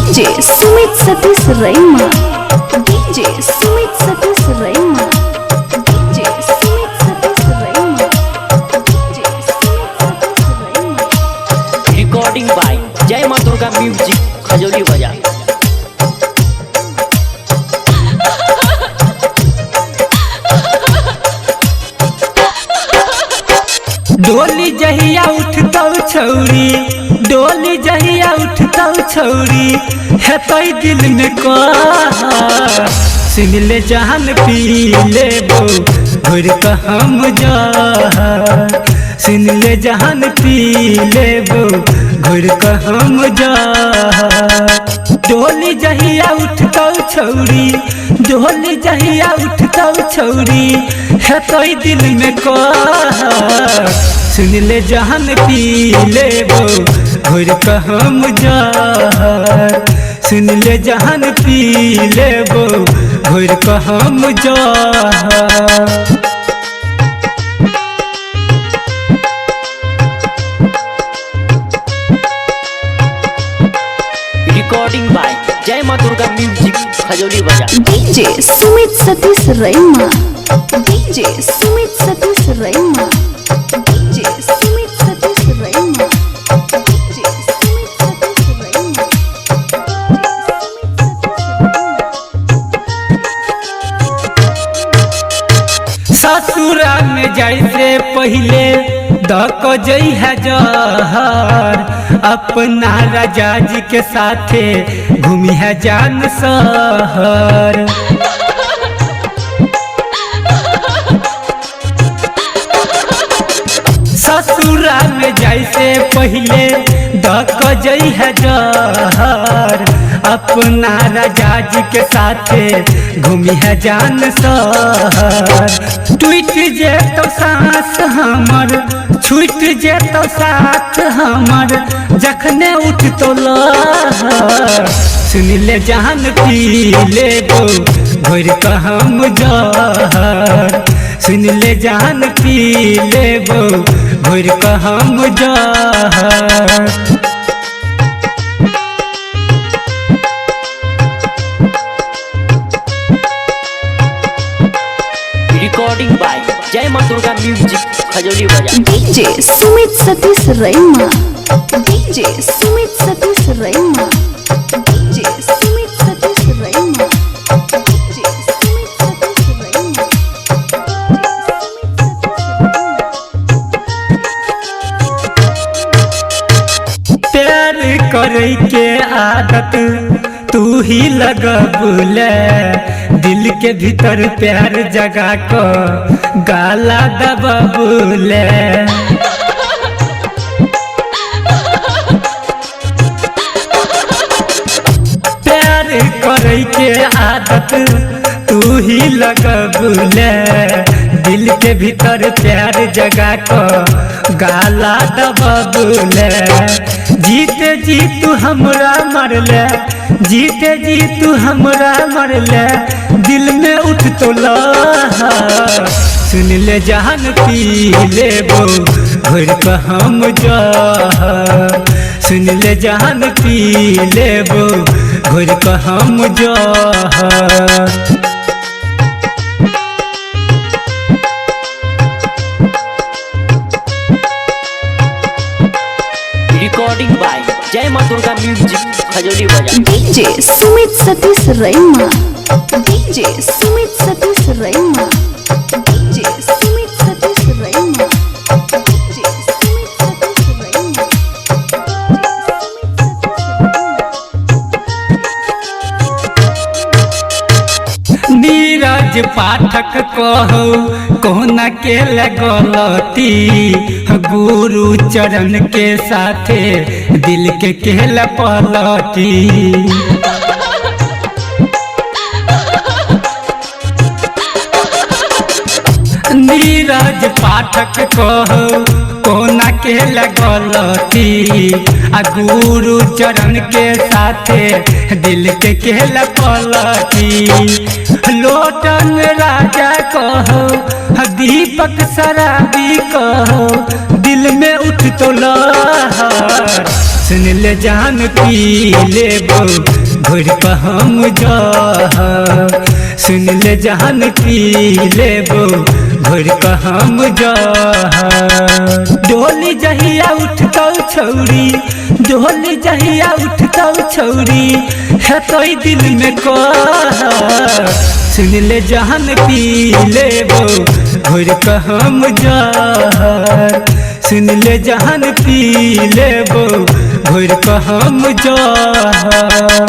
DJ Sumit Satish Raima DJ Sumit Satish Raima DJ Sumit Satish Raima DJ Sumit Satish Raima. Recording by जय मां Durga music Khajauli बाजार। डोली जहिया उठतौ छौरी डोली जहिया उठतौ छौरी है तई दिल में कह सुन ले जहान पी लेबो घुर क हम जा सुन ले जहान पी लेबो घुर क हम जा। डोली जहिया उठतौ छौरी डोली जहिया उठतौ छौरी है तई दिल में कह सुन ले जहान पी लेबो घुर क हम जा सुन ले जहान पी लेबो घुर क हम जा। रिकॉर्डिंग बाय जय मां दुर्गा म्यूजिक खजौली बाजार। DJ Sumit Satish Raima DJ Sumit Satish Raima DJ Sumit Satish Raima DJ Sumit Satish रैमा। ससुरा में जैसे पहले दक जई है जहर अपना राजा जी के साथे घूमी है जान सहर। ससुरा में जैसे पहले दक जई है जहर अपना राजा जी के साथे घूमी है जान सहर। टूट जे तो सांस हमर छूट जे तो साथ हमर जखने उठ तो लहर सुन ले जान पी लेबो घुर क हम जहर सुन ले जान पी लेबो घुर क हम जहर। रिकॉर्डिंग बाय जय मां दुर्गा म्यूजिक खजौली बाजार। DJ Sumit Satish Raima DJ Sumit Satish Raima DJ Sumit Satish Raima DJ Sumit Satish रैमा। प्यार करे के आदत तू ही लगबुले दिल के भीतर प्यार जगा को गाला दबबुले। प्यार करे के आदत तू ही लगबुले दिल के भीतर प्यार जगा को गाला दबबुले। जीते जी तू हमरा मरले जीते जी तू हमरा मरले दिल में उठ तो लहर सुन ले जहान पी लेबो घुर क हम जा सुन ले जहान पी लेबो घुर क हम जा। रिकॉर्डिंग बाय जय मां दुर्गा म्यूजिक खजौली बाजार। DJ Sumit Satish Raima DJ Sumit Satish Raima DJ Sumit Satish Raima DJ Sumit Satish रैमा। Neeraj Pathak कहो कोना के लगलती गुरु चरण के साथे दिल के केल पलटी। नीरज पाठक कहो कोना के लगलती गुरु चरण के साथे दिल के केल पलटी। लोटन राजा कहो दीपक शराबी कहो दिल में उठ तो लहर सुन ले जान पी लेबो घोर का हम जहर सुन ले जान पी लेबो घोर का हम जहर डोली जहिया उठतौ छौरी डोली जहिया उठतौ छौरी है तो दिल में कहर सुन ले जान पी लेबो घोर का हम जहर सुन ले जान पी लेबो घोर का हम जहर